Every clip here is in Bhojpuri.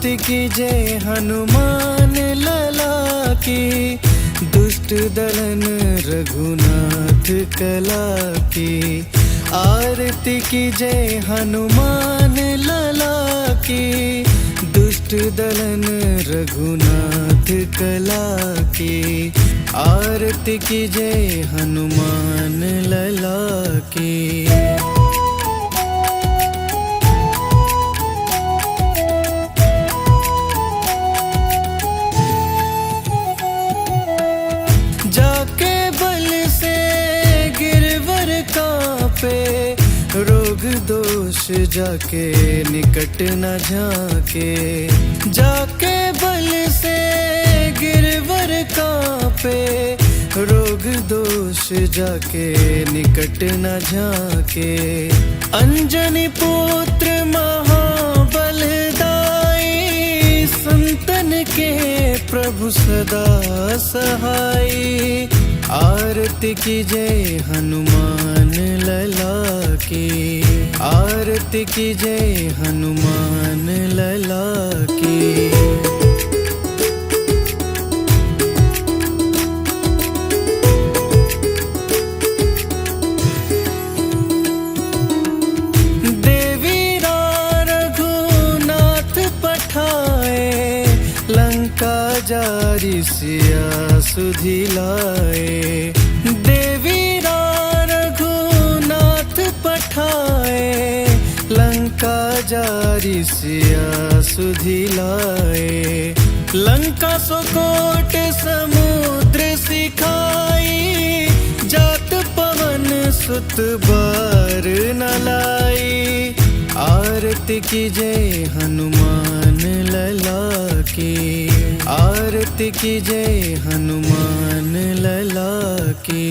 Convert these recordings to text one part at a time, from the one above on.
आरती कीजे हनुमान लला की, दुष्ट दलन रघुनाथ कला की। आरती कीजे हनुमान लला की, दुष्ट दलन रघुनाथ कला की। आरती कीजे हनुमान लला की। जाके बल से गिरवर कांपे, रोग दोष जाके निकट न झाके। जाके बल से गिरवर कांपे, रोग दोष जाके निकट न झाके। अंजनी पुत्र महाबलदाई, संतन के प्रभु सदा सहाई। आरती कीजे हनुमान लला की, आरती कीजे हनुमान लला की। जारी सिया सुधि लाए। देवी रघुनाथ पठाए, लंका जारी सिया सुधि लाए। लंका सोकोट समुद्र सिखाई, जात पवन सुत बार न लाई। आरती कीजे हनुमान लला की, आरती कीजे हनुमान लला की।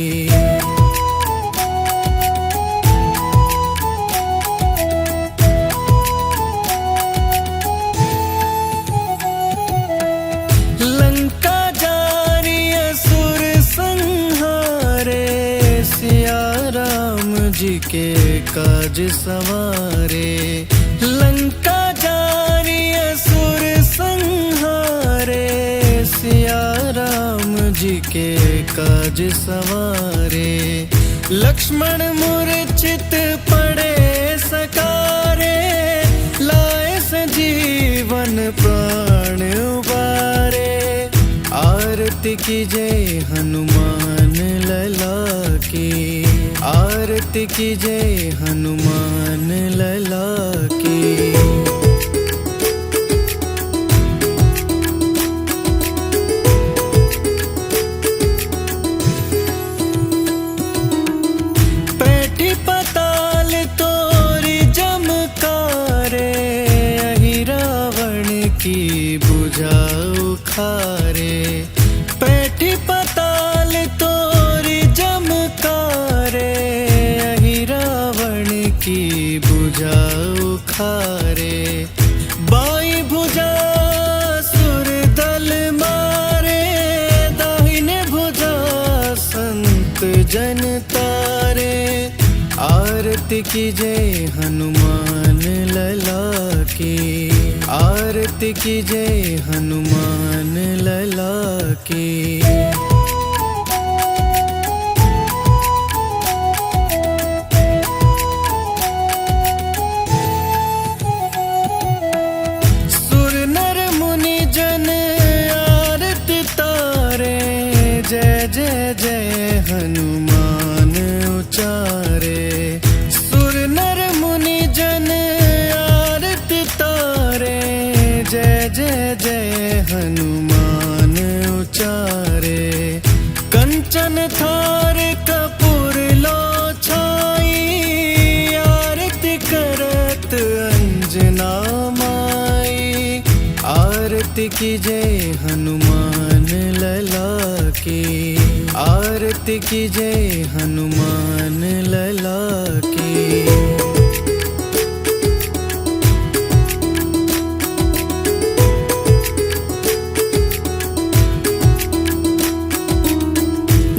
लंका जारी असुर संहारे, सिया राम जी के काज संवारे। लंका जारी असुर संहारे, सिया राम जी के काज संवारे। लक्ष्मण मूर्छित पड़े सकारे, लाए संजीवन प्राण उबारे। आरती कीजे हनुमान लला की, आरती कीजे हनुमान लला की। पैठी पताल तोरी जमकारे, यही रावण की बुझा उखारे। पैठी पताल तोरी जमकारे, यही रावण की बुझा उखारे। बाई भुजा सुर दल मारे, दाहिने भुजा संत जन तारे। आरती कीजे हनुमान लला की, आरती कीजे हनुमान लला की। सुर नर मुनि जन आरती तारे, जय जय जय हनुमान उचारे। सुर नर मुनि जन आरती तारे, जय जय जय हनुमान उचारे। कंचन थार कपूर लो छाई, आरती करत अंजना माई। आरती कीजे हनुमान लला की, आरती कीजे हनुमान लला की।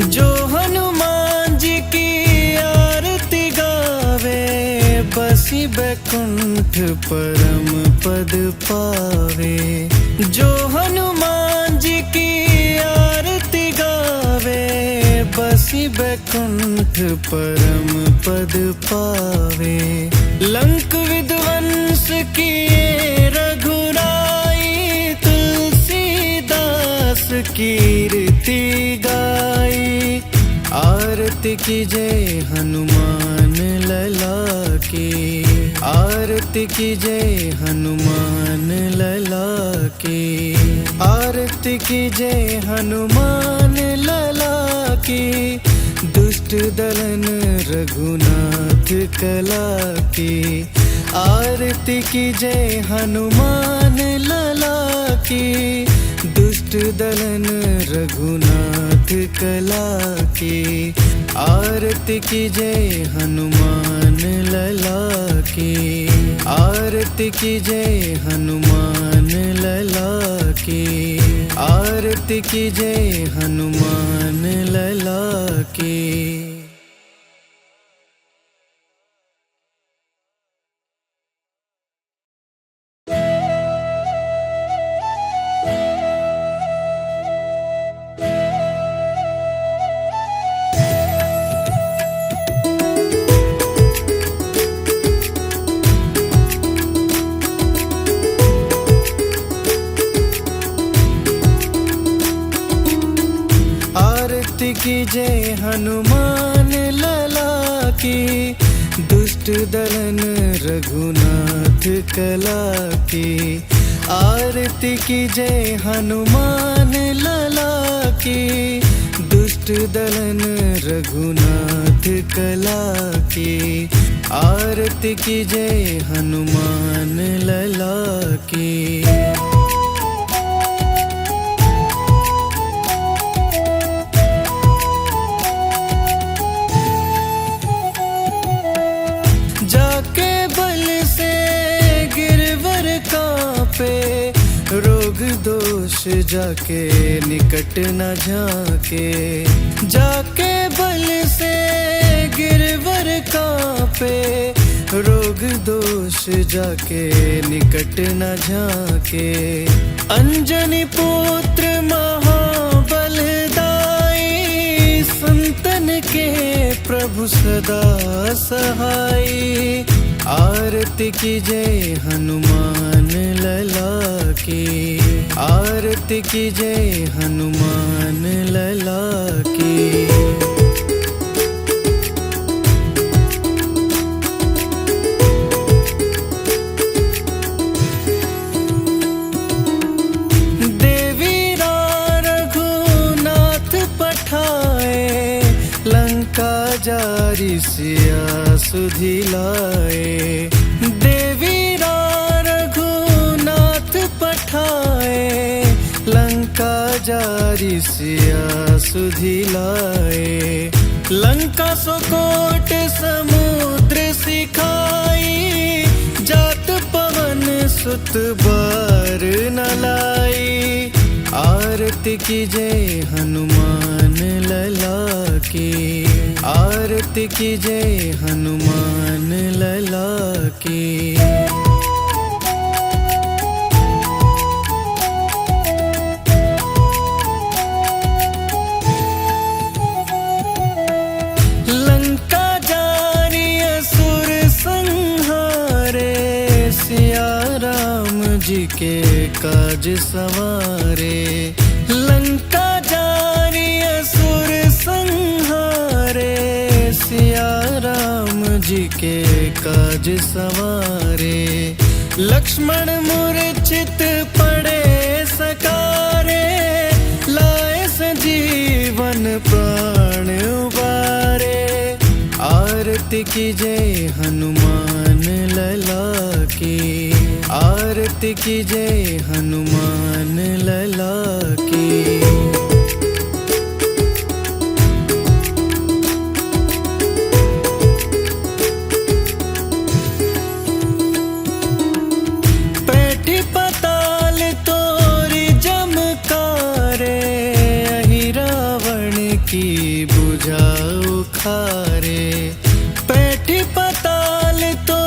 जो हनुमान जी की आरती गावे, बस बसी बैकुंठ परम पद पावे। जो हनुमान जी की आरती गावे, बसी बैकुंठ परम पद पावे। लंक विध्वंस किए रघुराई, तुलसीदास कीर्ति गाई। आरती कीजय हनुमान लला की, आरती कीजय हनुमान लला की। आरती कीजय हनुमान लला की, दुष्ट दलन रघुनाथ कला की। आरती कीजय हनुमान लला की, दुष्ट दलन रघुनाथ कला की। आरती कीजय हनुमान लला की, आरती कीजय हनुमान लला की। आरती कीजय हनुमान लला की। आरती कीजय हनुमान लला की, दुष्ट दलन रघुनाथ कला की। आरती कीजय हनुमान लला की, दुष्ट दलन रघुनाथ कला की। आरती कीजय हनुमान लला की। जाके बल से गिरवर कांपे, रोग दोष जाके निकट न झाके। जाके बल से गिरवर कांपे, रोग दोष जाके निकट न झाके। अंजनी पुत्र महाबलदाई, संतन के प्रभु सदा सहाई। आरती कीजय हनुमान लला की, आरती कीजय हनुमान लला की। जारी सिया सुधि लाए। देवीरा रघुनाथ पठाए, लंका जारी सिया सुधि लाए। लंका सोकोट समुद्र सिखाई, जात पवन सुत बार न लाई। आरती कीजय हनुमान लला की, आरती कीजय हनुमान लला की। लंका जारी असुर संहारे, सिया राम जी के काज संवारे। लंका जारी असुर संहारे, सिया राम जी के काज संवारे। लक्ष्मण मूर्छित पड़े सकारे, लाए संजीवन प्राण उबारे। आरती कीजय हनुमान लला की, आरती कीजय हनुमान लला की। पैठी पताल तोरी जमकारे, अहि रावण की बुझाऊ खारे। पैठी पताल तो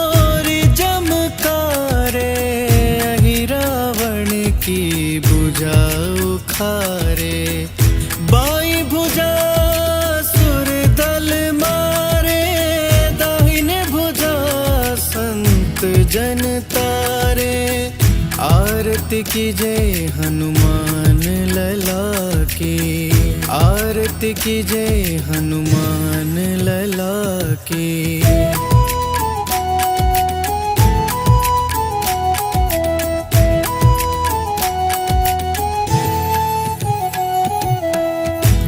खारे। बाई भुजा सुर दल मारे, दाहिने भुजा संत जन तारे। आरती कीजे हनुमान लला की, आरती कीजे हनुमान लला की।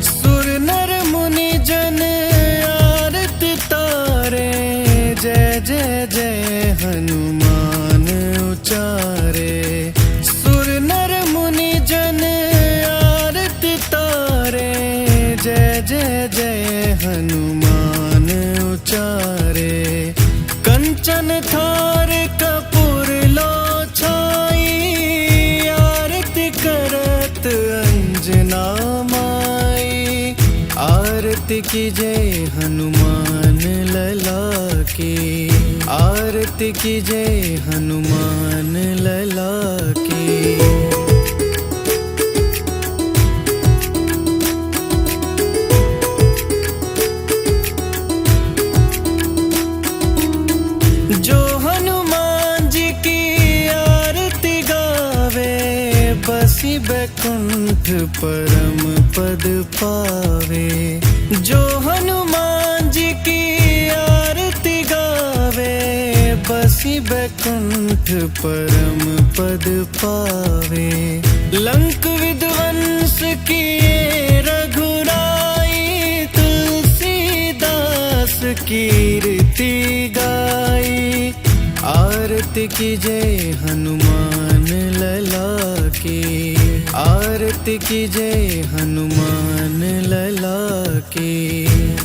सुर नर मुनि जन आरती तारे, जय जय जय हनुमान उचारे। सुर नर मुनि जन आरती तारे, जय जय जय हनुमान उचारे। कंचन थार कपूर लो छाई, आरती करत अंजना माई। आरती कीजे हनुमान लला की, आरती कीजे हनुमान लला की। जो हनुमान जी की आरती गावे, बसी बैकुंठ परम पद पावे। जो हनुमान जी की आरती गावे, बसी बैकुंठ परम पद पावे। लंक विध्वंस किए रघुराई, तुलसीदास कीर्ति गाई। आरती कीजे हनुमान लला की, आरती कीजे हनुमान लला की।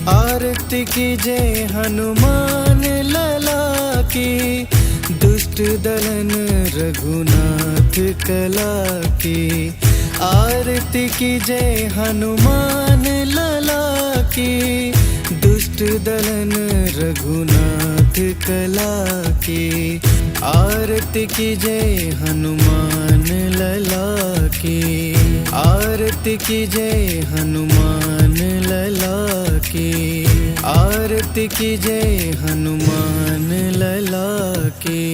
आरती कीजे हनुमान लला की, दुष्ट दलन रघुनाथ कला की। आरती कीजे हनुमान लला की, दुष्ट दलन रघुनाथ कला की। आरती कीजे हनुमान लला की, आरती कीजे हनुमान लला की। आरती कीजे हनुमान लला की।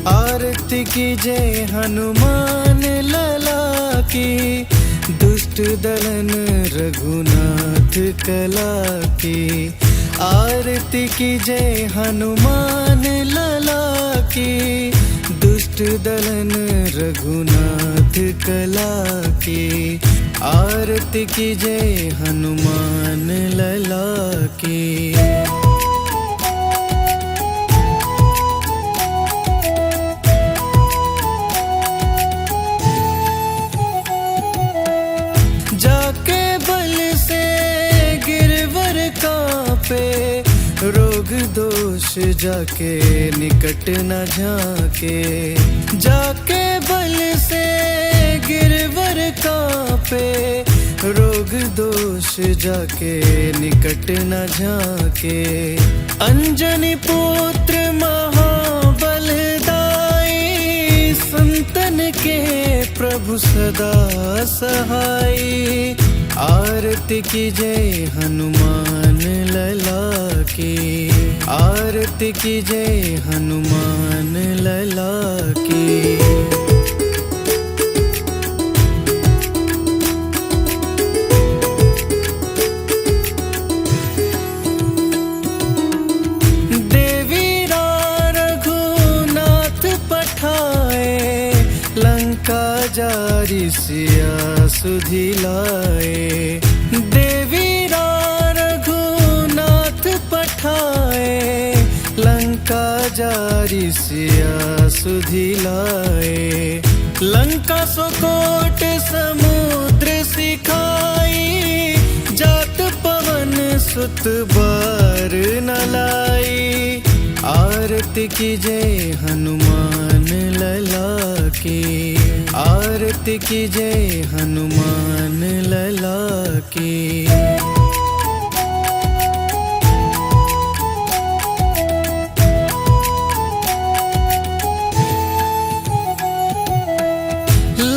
आरती कीजे हनुमान लला की, दुष्ट दलन रघुनाथ कला की। आरती कीजे हनुमान लला की, दुष्ट दलन रघुनाथ कला की। आरती कीजे हनुमान लला की। जाके बल से गिरवर कांपे, रोग दोष जाके निकट न झाके। जाके बल से गिरवर कांपे, रोग दोष जाके निकट न झाके। अंजनी पुत्र महाबलदाई, संतन के प्रभु सदा सहाई। आरती कीजे हनुमान लला की, आरती कीजे हनुमान लला की। जारी सिया सुधि लाए। देवीरा रघुनाथ पठाए, लंका जारी सिया सुधि लाए। लंका सुकोट समुद्र सिखाई, जात सुत बार न लाई, आरती कीजय हनुमान लला की, आरती कीजय हनुमान लला की।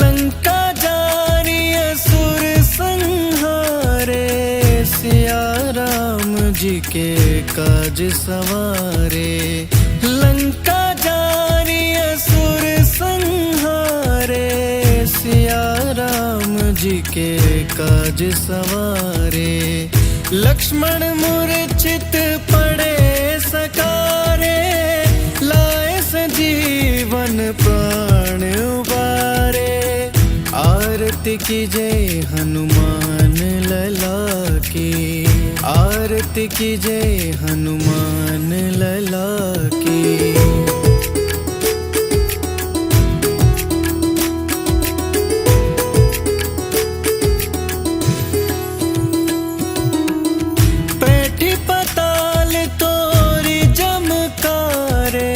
लंका जारी असुर संहारे, सिया राम जी के काज सवारे। लंका जारी असुर संहारे, सिया राम जी के काज सवारे। लक्ष्मण मूर्छित पड़े सकारे, लाए संजीवन प्राण उबारे। आरती कीजय हनुमान लला की, आरती कीजय हनुमान लला की। पैठी पताल तोरी जमकारे,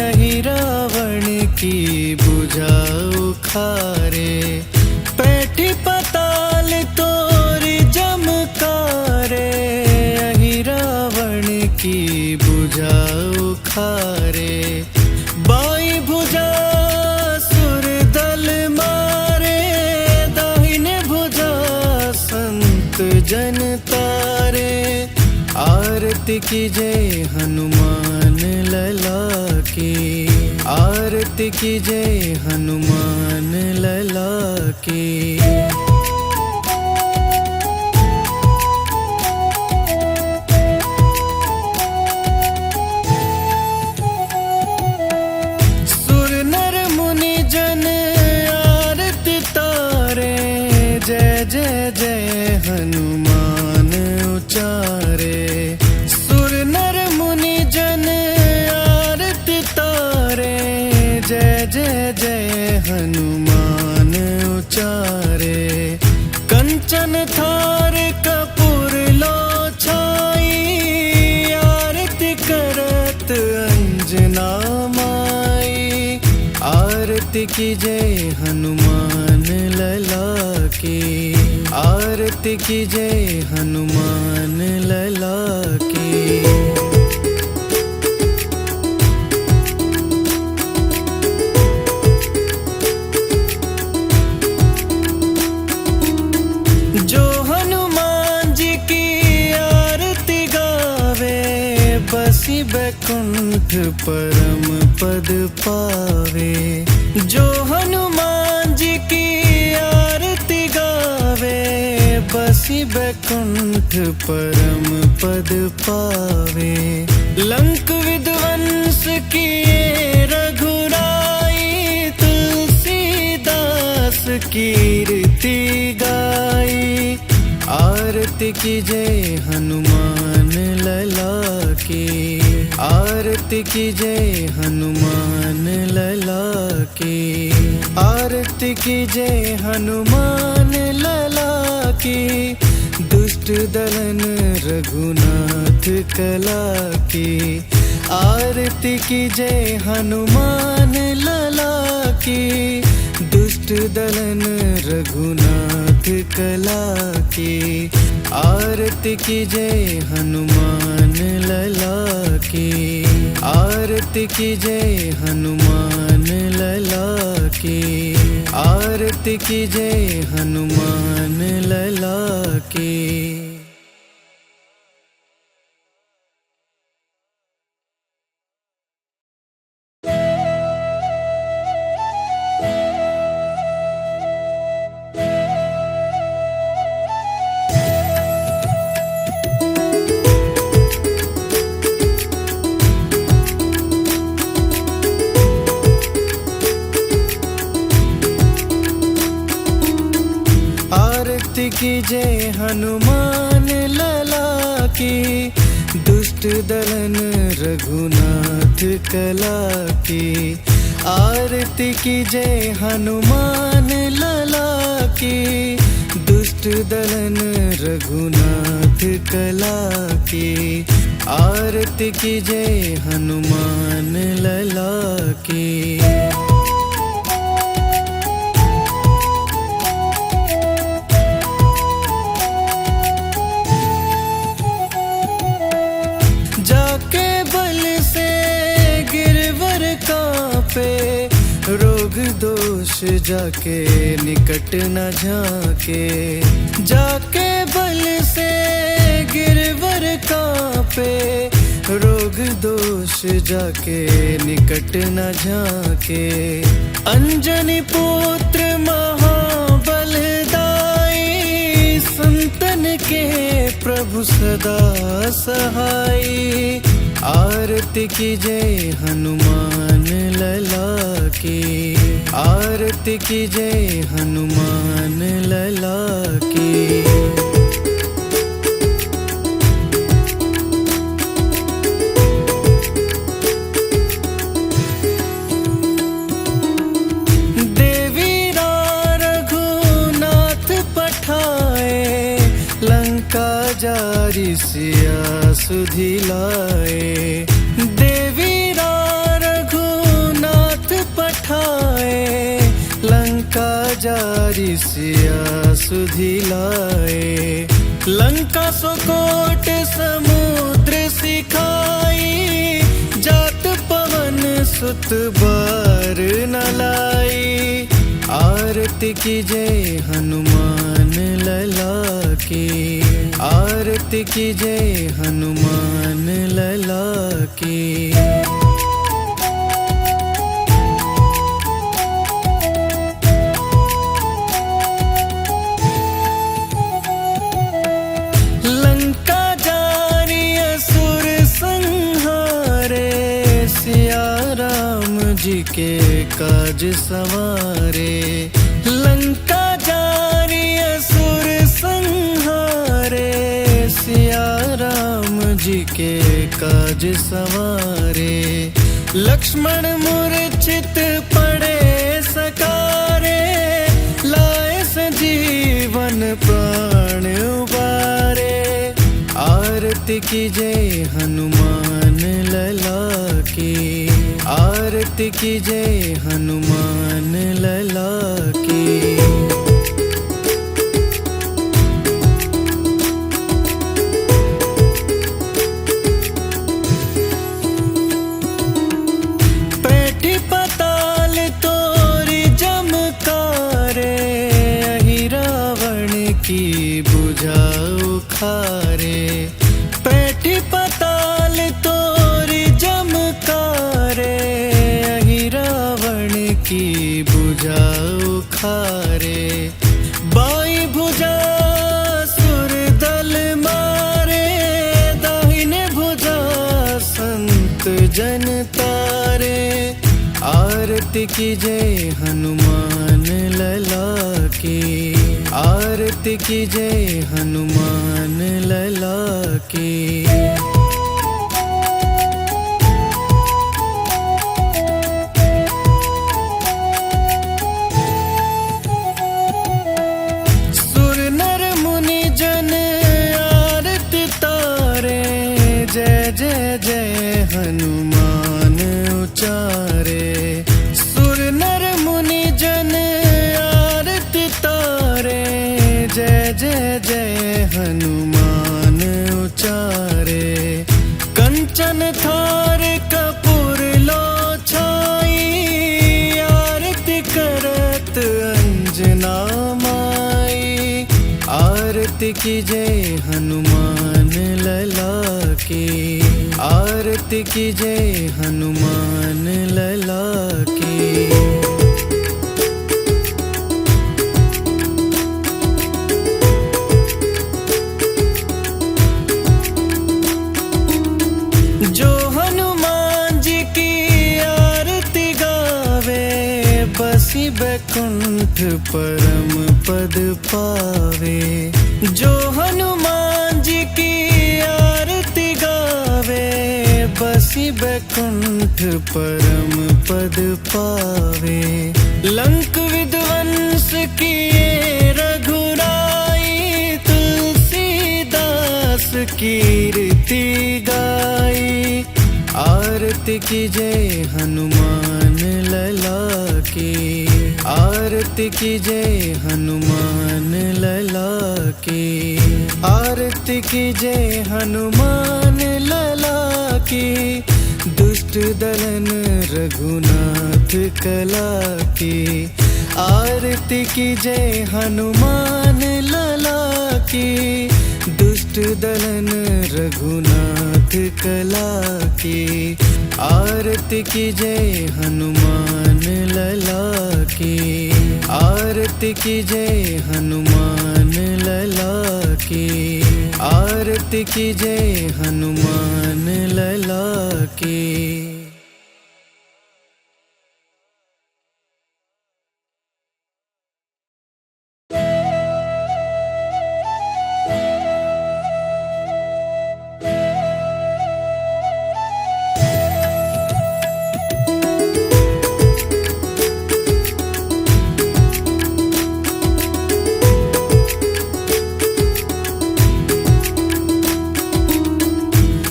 अहि रावण की बुझा उखारे। पैठी पताल तोरी जमकारे, अहि रावण की बुझा उखारे। बाई भुजा सुर दल मारे, दाहिने भुजा संत जन तारे। आरती कीजय हनुमान लला की, आरती कीजय हनुमान लला की। सुर नर मुनि जन आरती तारे, जय जय जय हनुमान उचारे। सुर नर मुनि जन आरती तारे, जय जय जय हनुमान उचारे। कंचन थार कपूर लो छाई, आरती करत अंजना माई। आरती कीजय हनुमान लला की, आरती कीजय हनुमान लला की। जो हनुमान जी की आरती गावे, बसी बैकुंठ परम पद पावे। जो हनुमान जी की आरती गावे, बसी बैकुंठ परम पद पावे। लंक विध्वंस किए रघुराई, तुलसीदास कीर्ति गाई। आरती कीजय हनुमान लला की, आरती कीजय हनुमान लला की। आरती कीजय हनुमान लला की, दुष्ट दलन रघुनाथ कला की। आरती कीजय हनुमान लला की, दुष्ट दलन रघुनाथ कला की। आरती कीजय हनुमान लला की, आरती कीजय हनुमान लला की। आरती कीजय हनुमान लला की। आरती कीजय हनुमान लला की, दुष्ट दलन रघुनाथ कला की। आरती कीजय हनुमान लला की, दुष्ट दुष्ट दलन रघुनाथ कला की। आरती कीजे हनुमान लला की। जाके बल से गिरवर कांपे, रोग दोष जाके निकट न झाके। जाके बल से गिरवर कांपे, रोग दोष जाके निकट न झाके। अंजनी पुत्र महाबलदाई, संतन के प्रभु सदा सहाय। आरती कीजे हनुमान लला की। आरती कीजे हनुमान लला की। जारी सिया सुधि लाए। देवीरा रघुनाथ पठाए, लंका जारी सिया सुधि लाए। लंका सोकोट समुद्र सिखाई, जात पवन सुत बार न लाई। आरती कीजे हनुमान लला की। आरती कीजे हनुमान लला की। लंका जारी असुर संहारे, सिया राम जी के काज संवारे। लंका जारी असुर संहारे, सिया राम जी के काज संवारे। लक्ष्मण मूर्छित पड़े सकारे, लाए संजीवन प्राण उबारे। आरती कीजे हनुमान लला की। आरती कीजे हनुमान लला की। पैठी पताल तोरी जमकारे, अहि रावण की बुझा उखारे। पैठी पताल तोरी जमकारे, अहि रावण की बुझा उखारे। बाई भुजा सुर दल मारे, दाहिने भुजा संत जन तारे। आरती कीजे हनुमान लला की। आरती कीजे हनुमान लला की। सुर नर मुनि जन आरती तारे, जय जय जय हनुमान उचारे। सुर नर मुनि जन आरती तारे, जय जय जय हनुमान उचारे। कंचन थार कपूर लो छाई, आरती करत अंजना माई। आरती कीजे हनुमान लला की। आरती कीजे हनुमान लला की। जो हनुमान जी की आरती गावे, बसी बैकुंठ परम पद पावे। जो हनुमान जी की आरती गावे, बसी बैकुंठ परम पद पावे। लंक विध्वंस किए रघुराई, कीर्ति गाई, आरती की जय हनुमान लला की, आरती की जय हनुमान लला की, आरती की जय हनुमान लला की, दुष्ट दलन रघुनाथ कला की, आरती की जय हनुमान लला की, दुष्ट दलन रघुनाथ कला की, आरती की जय हनुमान लला की, आरती की जय हनुमान लला की, आरती की जय हनुमान लला की।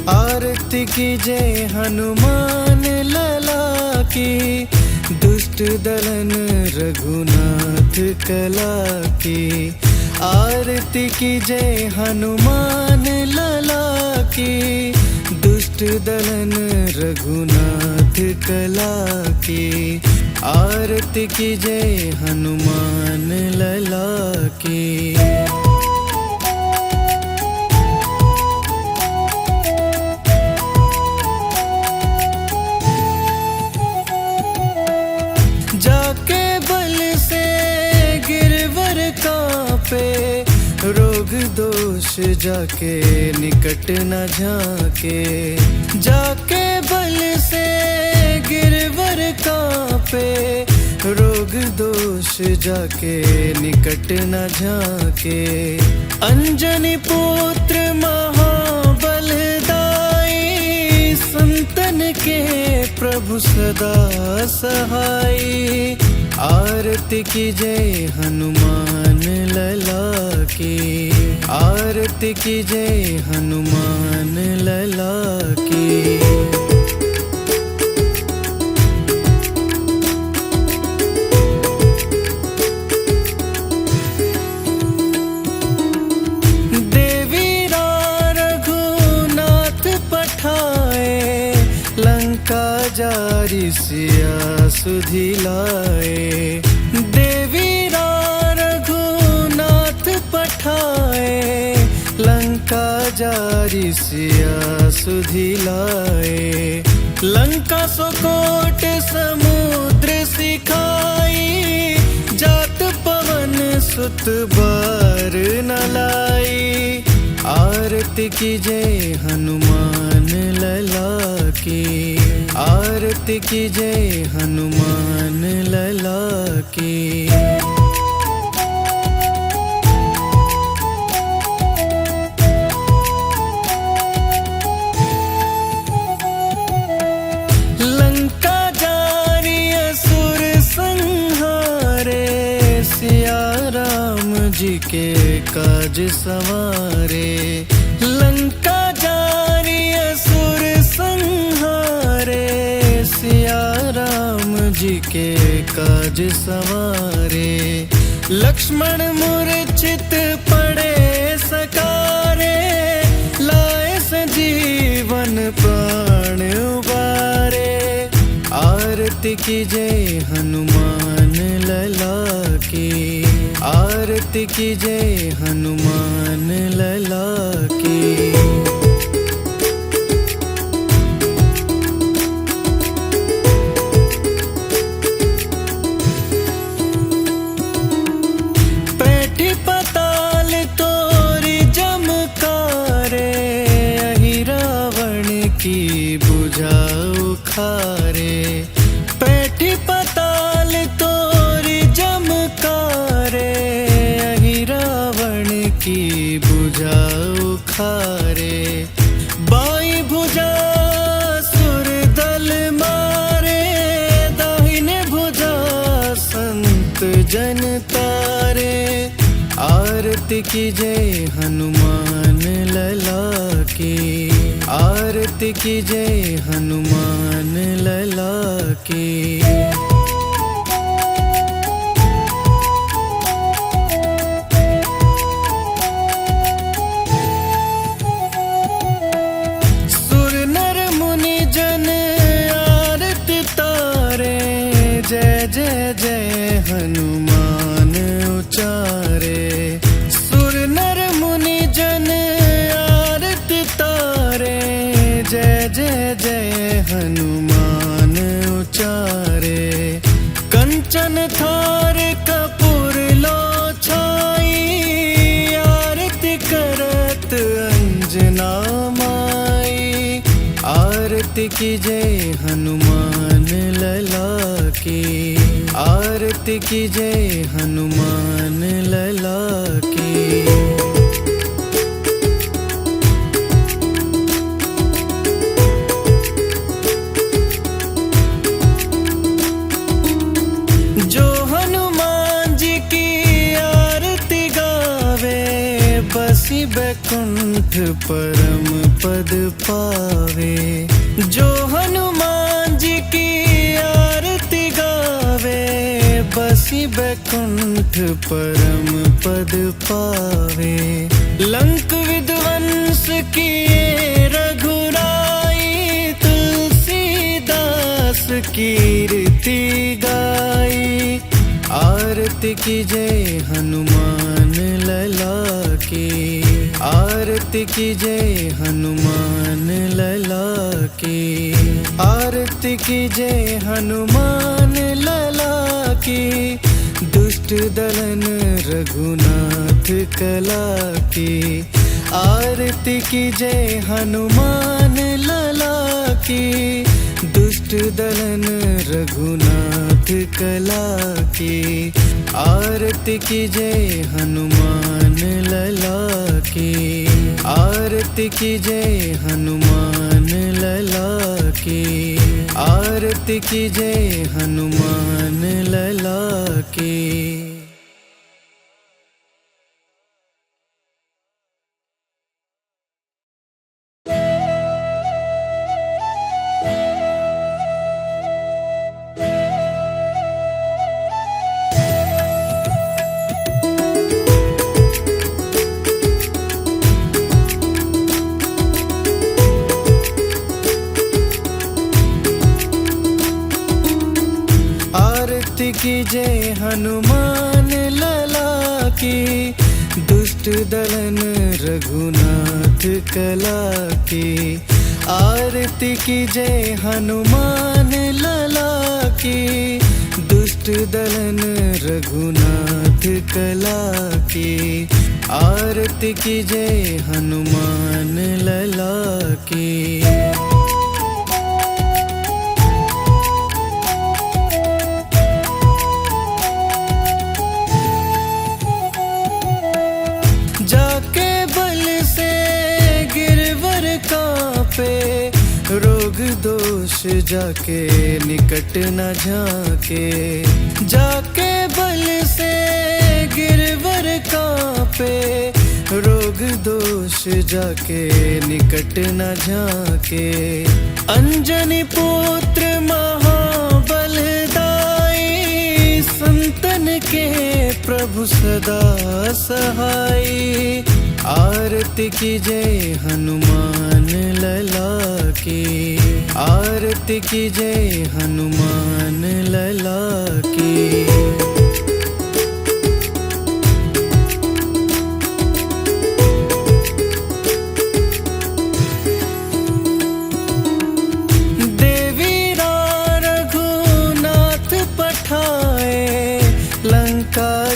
आरती की जय हनुमान लला की, दुष्ट दलन रघुनाथ कला की, आरती की जय हनुमान लला की, दुष्ट दलन रघुनाथ कला की, आरती की जय हनुमान लला की। जाके बल से गिरवर कांपे, रोग दोष जाके निकट न झाके, जाके बल से गिरवर कांपे, रोग दोष जाके निकट न झाके, अंजनी पुत्र महाबलदाई, संतन के प्रभु सदा सहाई, आरती की जय हनुमान लला की, आरती की जय हनुमान लला की। जारी सिया सुधि लाए, देवीरा रघुनाथ पठाए, लंका जारी सिया सुधि लाए, लंका सोकोट समुद्र सिखाई, जात पवन सुत बार न लाई, आरती की जय हनुमान लला की, आरती की जय हनुमान लला की। लंका जारी असुर संहारे, सिया राम जी के काज संवारे, लंका जारी असुर संहारे, सिया राम जी के काज संवारे, लक्ष्मण मूर्छित पड़े सकारे, लाए संजीवन प्राण उबारे, आरती की जय हनुमान लला की, आरती की जय हनुमान लला की। पैठी पताल तोरी जमकारे, अहि रावण की बुझाऊ खारे, पैठी पताल तोरी जमकारे, अहि रावण की बुझाऊ खारे, आरती कीजय हनुमान लला की, आरती कीजय हनुमान लला की। सुर नर मुनि जन आरती तारे, जय जय जय हनुमान उचारे। सुर नर मुनि जन आरती तारे, जय जय जय हनुमान उचारे। कंचन थार कपूर लो छाई, आरती करत अंजना माई। आरती कीजय हनुमान लला की, आरती कीजय हनुमान लला की। जो हनुमान जी की आरती गावे, बसी बैकुंठ परम पद पावे। जो हनुमान जी की आरती गावे, बसी बैकुंठ परम पद पावे। लंक विध्वंस किए रघुराई, तुलसीदास कीर्ति गाई। आरती कीजय हनुमान लला की, आरती कीजय हनुमान लला की। आरती कीजय हनुमान लला की, दुष्ट दलन रघुनाथ कला की। आरती कीजय हनुमान लला की, दुष्ट दलन रघुनाथ कला की। आरती कीजय हनुमान लला की, आरती कीजय हनुमान लला की। आरती कीजय हनुमान लला की। आरती कीजय हनुमान लला की, दुष्ट दलन रघुनाथ कला की। आरती कीजय हनुमान लला की, दुष्ट दलन रघुनाथ कला की। आरती कीजय हनुमान लला की। जाके बल से गिरवर कांपे, रोग दोष जाके निकट न झाके। जाके बल से गिरवर कांपे, रोग दोष जाके निकट न झाके। अंजनी पुत्र महाबलदाई, संतन के प्रभु सदा सहाई। आरती कीजय हनुमान लला की, आरती कीजय हनुमान लला की।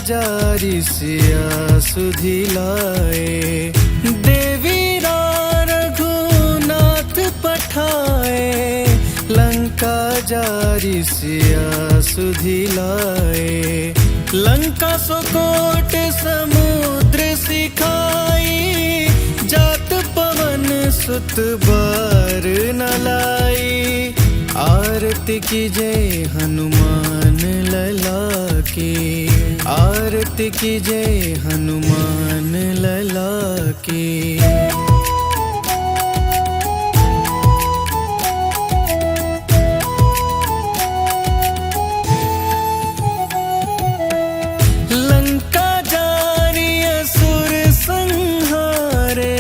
जारी सिया सुधि लाए। देवीरा रघुनाथ पठाए, लंका जारी सिया सुधि लाए। लंका सुकोट समुद्र सिखाई, जात पवन सुत बार न लाई। आरती कीजय हनुमान लला की, आरती कीजय हनुमान लला की। लंका जारी असुर संहारे,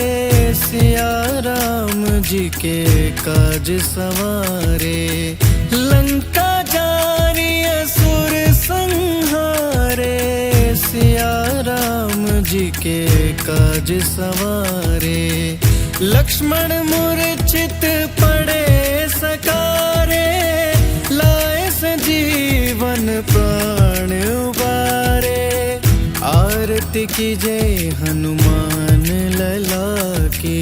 सिया राम जी के काज सवारे। लंका जारी असुर संहारे, सिया राम जी के काज सवारे। लक्ष्मण मूर्छित पड़े सकारे, लाए संजीवन प्राण उबारे। आरती कीजय हनुमान लला की,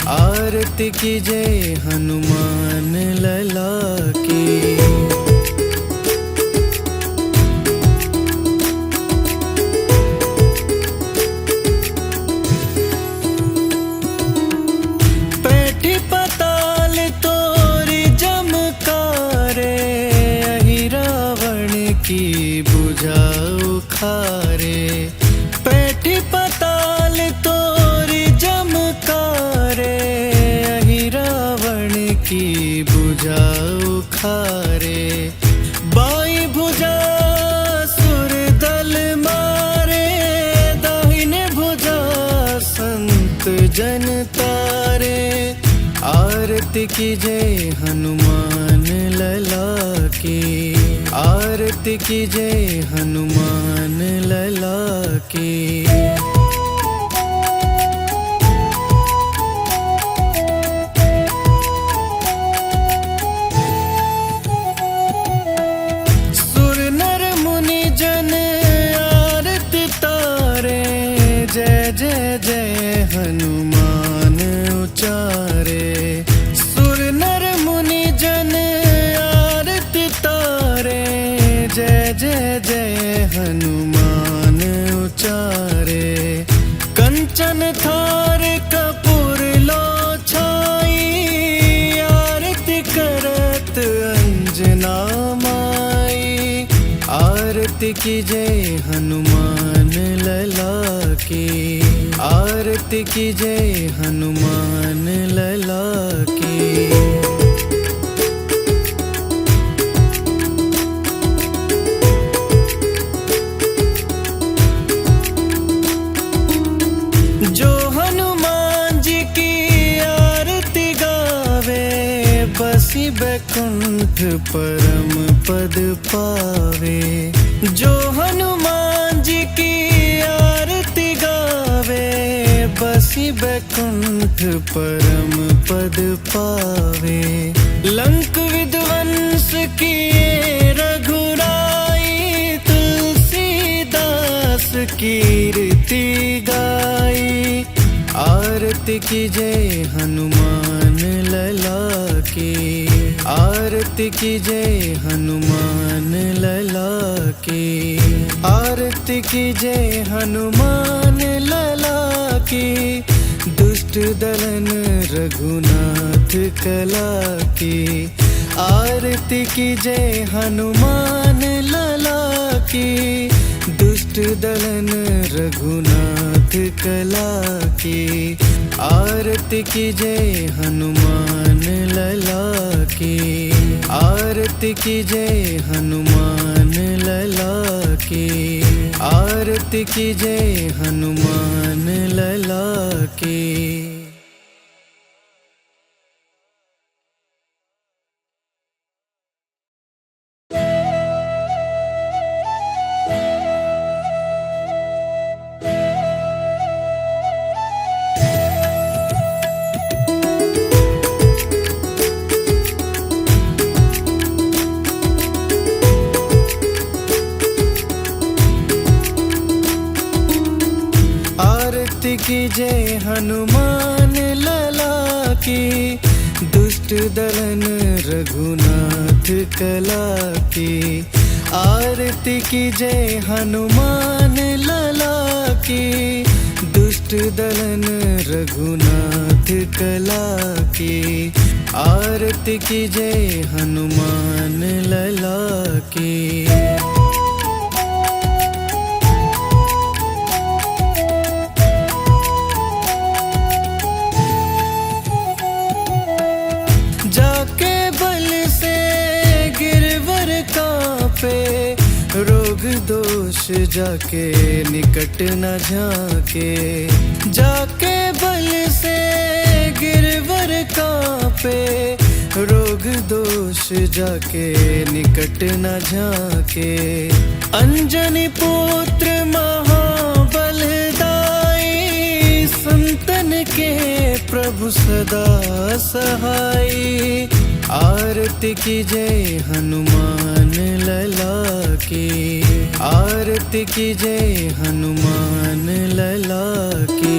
आरती कीजय हनुमान लला की। पैठी पताल तोरी जमकारे, अहि रावण की बुझा उखारे। पैठी पताल तोरी जमकारे, अहि रावण की बुझा उखारे। बाई भुजा सुर दल मारे, दाहिने भुजा संत जन तारे। आरती कीजय हनुमान लला की, आरती कीजय हनुमान लला की। सुर नर मुनि जन आरती तारे, जय जय जय हनुमान उचारे। सुर नर मुनि जन आरती तारे, जय जय जय हनुमान उचारे। कंचन थार कपूर लो छाई, आरती करत अंजना माई। आरती कीजय हनुमान लला की, आरती कीजय हनुमान लला की। जो हनुमान जी की आरती गावे, बसी बैकुंठ परम पद पावे। जो हनुमान जी की आरती गावे, बसी बैकुंठ परम पद पावे। लंक विध्वंस किए रघुराई, तुलसीदास कीर्ति गाई। आरती कीजय हनुमान लला की, आरती कीजय हनुमान लला की। आरती कीजय हनुमान लला की, दुष्ट दलन रघुनाथ कला की। आरती कीजय हनुमान लला की, दुष्ट दलन रघुनाथ कला की। आरती कीजय हनुमान लला की, आरती कीजय हनुमान लला की। आरती कीजय हनुमान लला की। आरती कीजय हनुमान लला की, दुष्ट दलन रघुनाथ कला की। आरती कीजय हनुमान लला की, दुष्ट दलन रघुनाथ कला की। आरती कीजे हनुमान लला की। जाके बल से गिरवर कांपे, रोग दोष जाके निकट न झाके। जाके बल से गिरवर कांपे, रोग दोष जाके निकट न झाके। अंजनी पुत्र महाबलदाई, संतन के प्रभु सदा सहाई। आरती कीजे हनुमान लला की। आरती कीजे हनुमान लला की।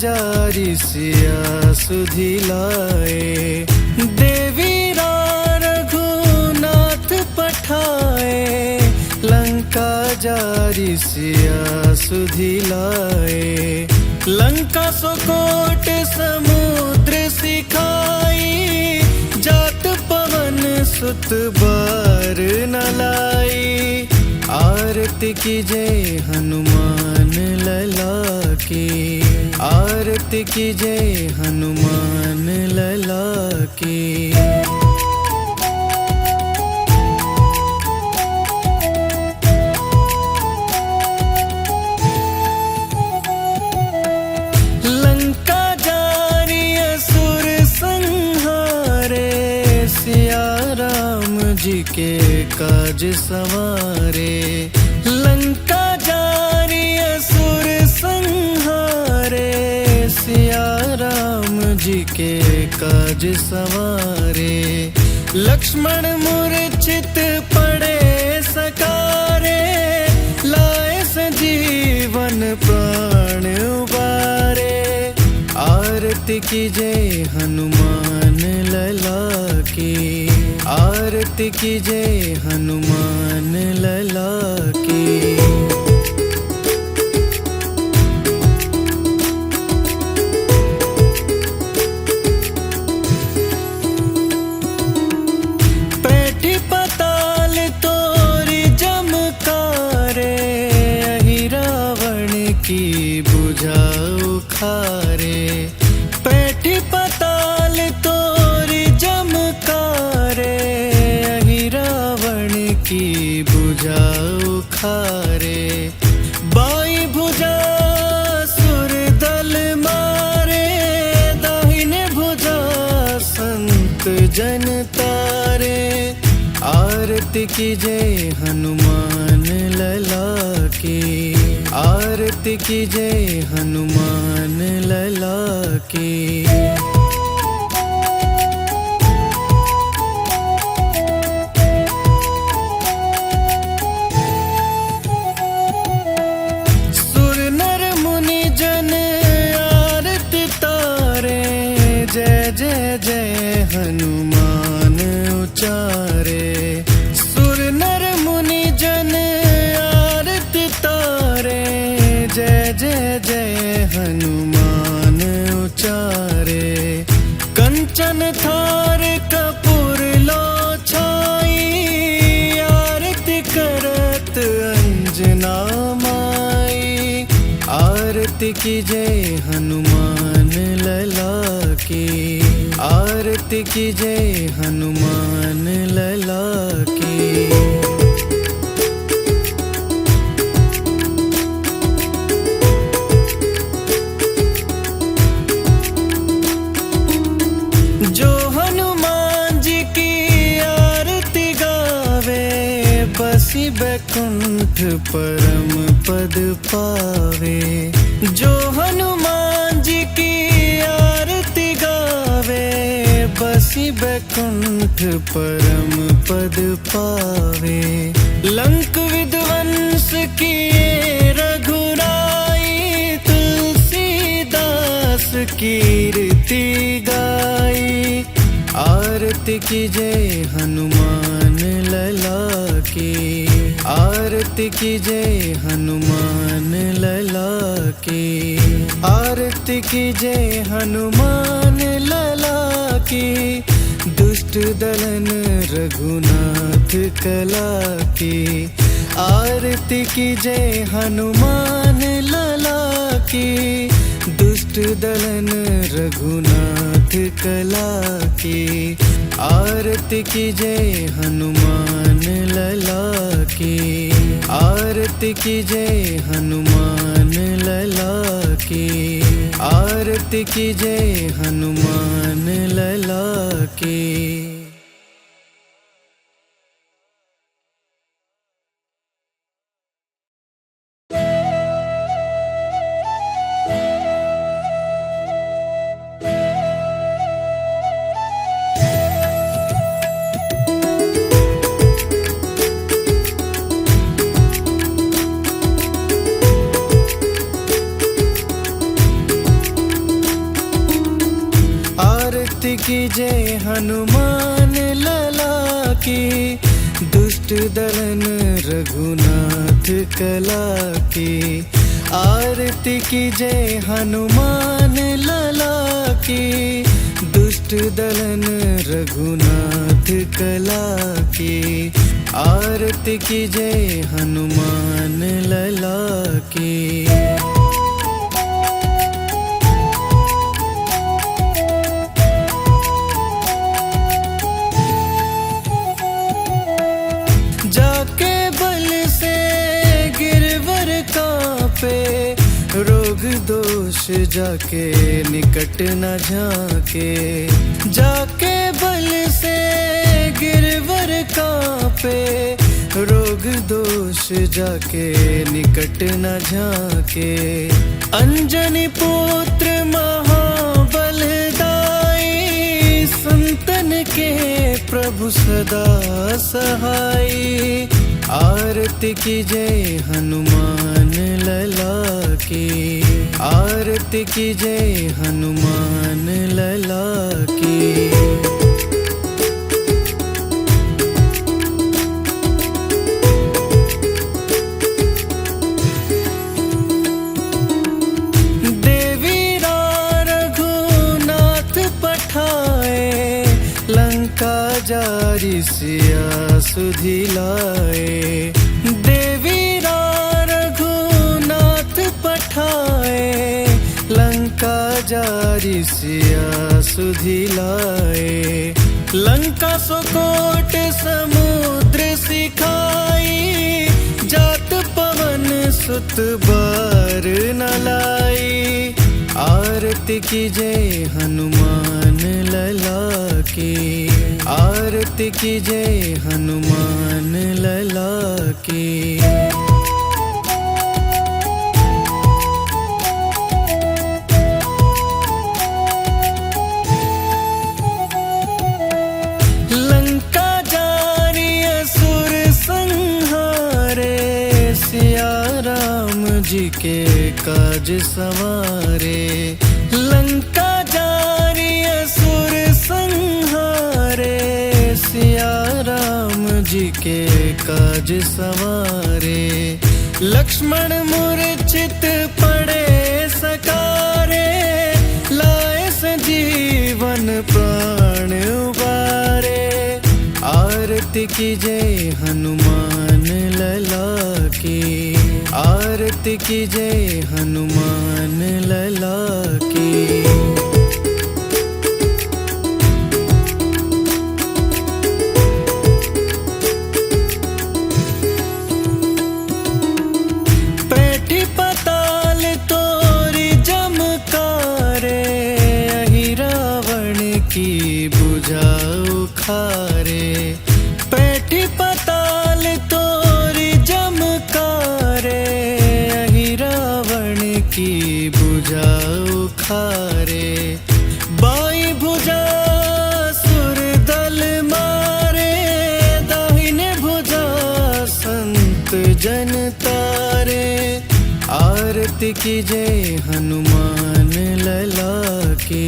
जारी सिया सुधि लाए। देवीरा रघुनाथ पठाए, लंका जारी सिया सुधि लाए। लंका सुकोट समुद्र सिखाई, जात पवन सुत बार न लाई। आरती कीजे हनुमान लला की। आरती कीजे हनुमान लला की। लंका जारी असुर संहारे, सिया राम जी के काज संवारे। लंका जारी असुर संहारे, सिया राम जी के काज संवारे। लक्ष्मण मूर्छित पड़े सकारे, लाए संजीवन प्राण उबारे। आरती कीजे हनुमान लला की। आरती कीजे हनुमान लला की। पैठी पताल तोरी जमकारे, अहि रावण की बुझा उखारे। पैठी पताल तोरी जमकारे, अहि रावण की बुझा उखारे। बाई भुजा सुर दल मारे, दाहिने भुजा संत जन तारे। आरती कीजे हनुमान लला की। आरती कीजे हनुमान लला की। सुर नर मुनि जन आरती तारे, जय जय जय हनुमान उचारे। सुर नर मुनि जन आरती तारे, जय जय जय हनुमान उचारे। कंचन थार कपूर लो छाई, आरती करत अंजना माई। आरती कीजे हनुमान लला की। आरती कीजे हनुमान लला की। जो हनुमान जी की आरती गावे, बसी बैकुंठ परम पद पावे। जो हनुमान जी की आरती गावे, बसी बैकुंठ परम पद पावे। लंक विध्वंस किए रघुराई, तुलसीदास कीर्ति गाई। आरती की जय हनुमान लला की, आरती की जय हनुमान लला की, आरती की जय हनुमान लला की। दुष्ट दलन रघुनाथ कला की, आरती की जय हनुमान लला की। दुष्ट दलन रघुनाथ कला की, आरती की जय हनुमान लला की, आरती की जय हनुमान लला की, आरती की जय हनुमान लला की। आरती की जय हनुमान लला की, दुष्ट दलन रघुनाथ कला की। आरती की जय हनुमान लला की, दुष्ट दलन रघुनाथ कला की। आरती की जय हनुमान लला की। जाके बल से गिरवर कांपे, रोग दोष जाके निकट न झाके। जाके बल से गिरवर कांपे, रोग दोष जाके निकट न झाके। अंजनी पुत्र महाबलदाई, संतन के प्रभु सदा सहाय। आरती की जय हनुमान लला की, आरती की जय हनुमान लला की। जारी सिया सुधि लाए। देवीरा रघुनाथ पठाए, लंका जारी सिया सुधि लाए। लंका सुकोट समुद्र सिखाई, जात पवन सुत बार न लाई। आरती की जय हनुमान लला की, आरती की जय हनुमान लला की। लंका जारी असुर संहारे, सिया राम जी के काज संवारे। लंका जारी असुर संहारे, सिया राम जी के काज संवारे। लक्ष्मण मूर्छित पड़े सकारे, लाए संजीवन प्राण उबारे। आरती की जय हनुमान लला की, आरती की जय हनुमान लला की। पैठी पताल तोरी जमकारे, अहि रावण की बुझाऊ खारे। पैठी पताल तोरी जमकारे, अहि रावण की बुझाऊ खारे। बाई भुजा सुर दल मारे, दाहिने भुजा संत जन तारे। आरती कीजय हनुमान लला की,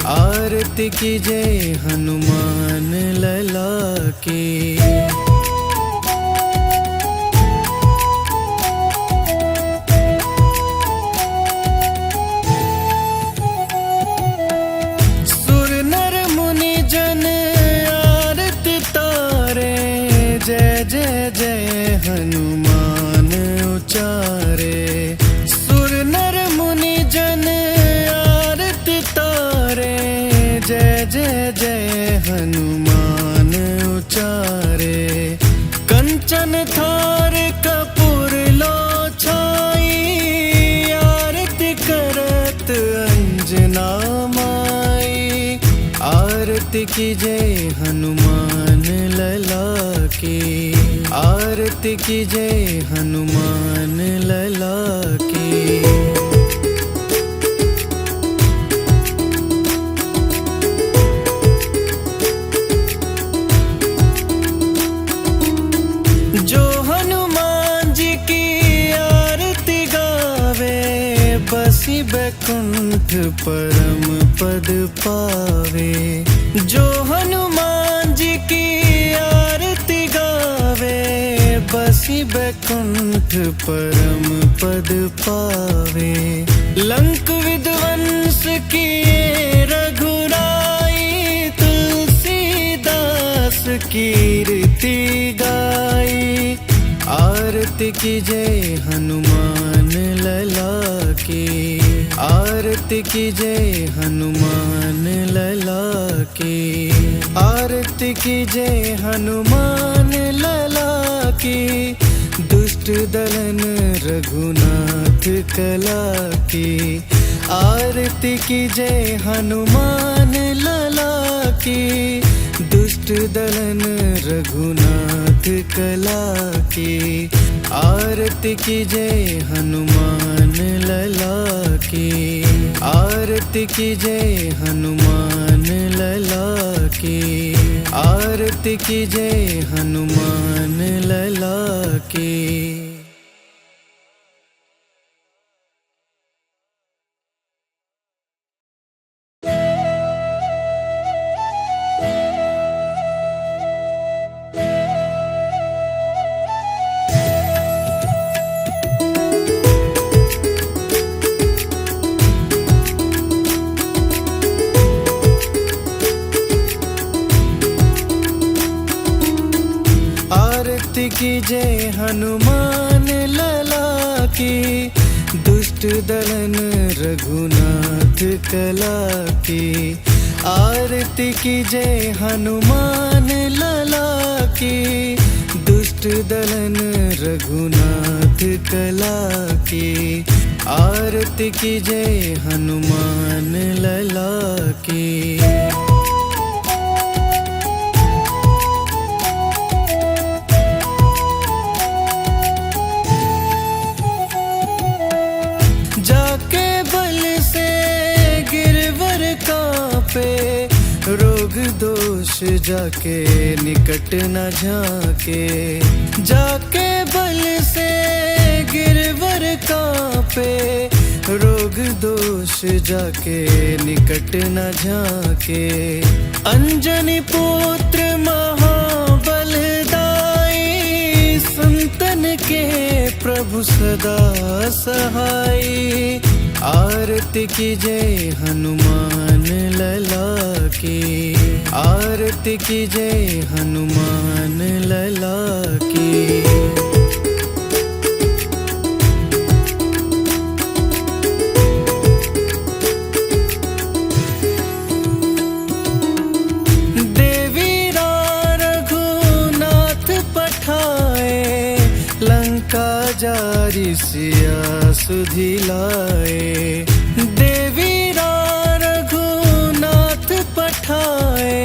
आरती कीजय हनुमान लला की। सुर नर मुनि जन आरती तारे, जय जय जय हनुमान उचारे। सुर नर मुनि जन आरती तारे, जय जय जय हनुमान उचारे। कंचन थार कपूर लो छाई, आरती करत अंजना माई। आरती कीजय हनुमान लला की, आरती कीजय हनुमान लला की। जो हनुमान जी की आरती गावे, बसी बैकुंठ परम पद पावे। जो हनुमान जी की आरती गावे, बसी बैकुंठ परम पद पावे। लंक विध्वंस किए रघुराई, तुलसीदास कीर्ति गाई। आरती कीजय हनुमान लला की, आरती कीजय हनुमान लला की। आरती कीजय हनुमान लला की, दुष्ट दलन रघुनाथ कला की। आरती कीजय हनुमान लला की, दुष्ट दलन रघुनाथ कला की। आरती कीजय हनुमान लला की, आरती कीजय हनुमान लला की। आरती कीजय हनुमान लला की। आरती कीजय हनुमान लला की, दुष्ट दलन रघुनाथ कला की। आरती कीजय हनुमान लला की, दुष्ट दलन रघुनाथ कला की। आरती कीजय हनुमान लला की। जाके बल से गिरवर कांपे, रोग दोष जाके निकट न झाके। जाके बल से गिरवर कांपे, रोग दोष जाके निकट न झाके। अंजनी पुत्र महाबलदाई, संतन के प्रभु सदा सहाई। आरती कीजय हनुमान लला की, आरती कीजय हनुमान लला की। जारी सिया सुधि लाए। देवीरा रघुनाथ पठाए,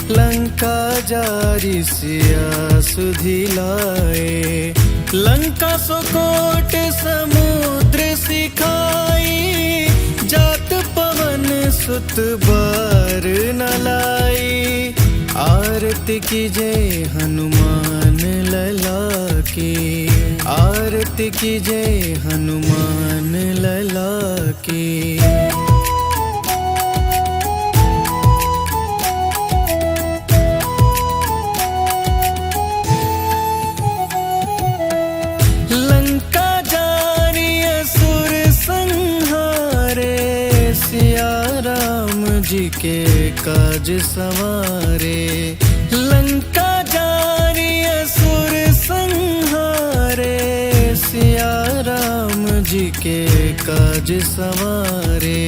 लंका जारी सिया सुधि लाए। लंका सुकोट समुद्र सिखाई, जात पवन सुत बार न लाई। आरती कीजय हनुमान लला की, आरती आरती की जय हनुमान लला की। लंका जारी असुर संहारे, सिया राम जी के काज सवारे। लंका जारी असुर संहारे, सिया राम जी के काज सवारे।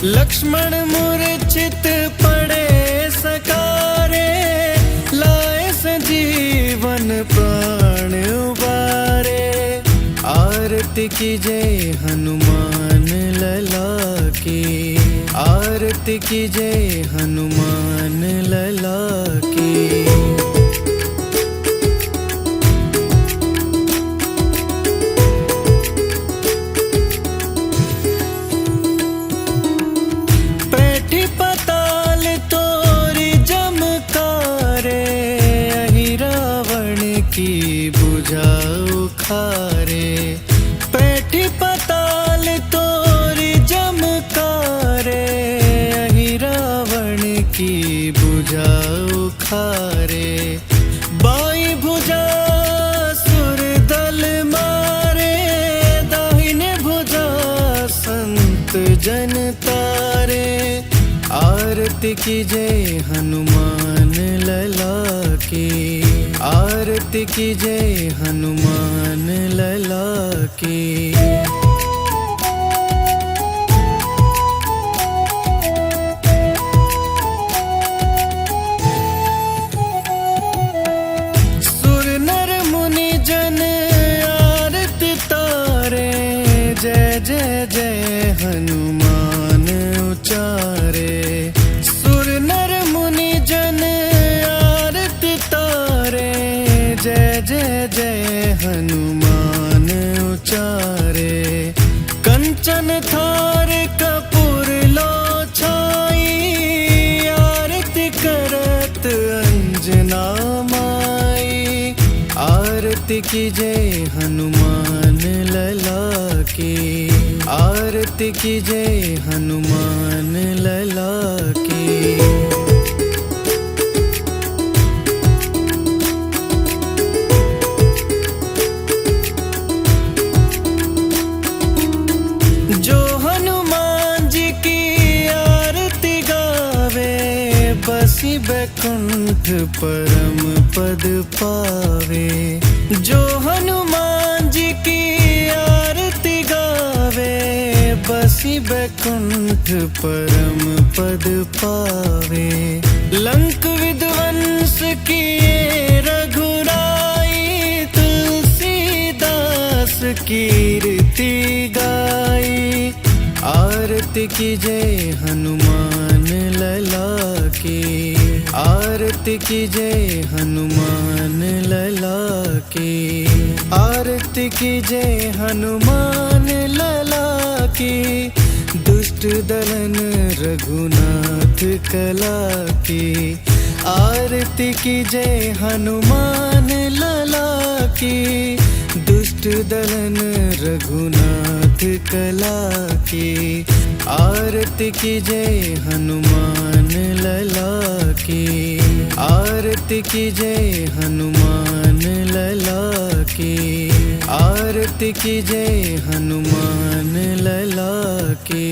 लक्ष्मण मूर्छित पड़े सकारे, लाए संजीवन प्राण उबारे। आरती की जय हनुमान लला की, आरती की जय हनुमान लला की। पैठी पताल तोरी जमकारे, अहि रावण की बुझा उखारे। पैठी पताल तोरी जमकारे, अहि रावण की बुझा उखारे। बाई भुजा सुर दल मारे, दाहिने भुजा संत जन तारे। आरती की जय हनुमान लला की, आरती की जय हनुमान लला की। सुर नर मुनि जन आरती तारे, जय जय जय हनुमान उचारे। सुर नर मुनि जन आरती तारे, जय जय जय हनुमान उचारे। कंचन थार कपूर लो छाई, आरती करत अंजना माई। आरती की जय हनुमान लला की, आरती की जय हनुमान लला की। जो हनुमान जी की आरती गावे, बसी बैकुंठ परम पद पावे। जो हनुमान जी की आरती गावे, बसी बैकुंठ परम पद पावे। लंक विध्वंस किए रघुराई, तुलसीदास कीर्ति गाई। आरती की जय हनुमान लला की, आरती की जय हनुमान लला की। आरती की जय हनुमान लला की, दुष्ट दलन रघुनाथ कला की। आरती की जय हनुमान लला की, दुष्ट दलन रघुनाथ कला की। आरती की जय हनुमान लला की, आरती की जय हनुमान लला की। आरती की जय हनुमान लला की।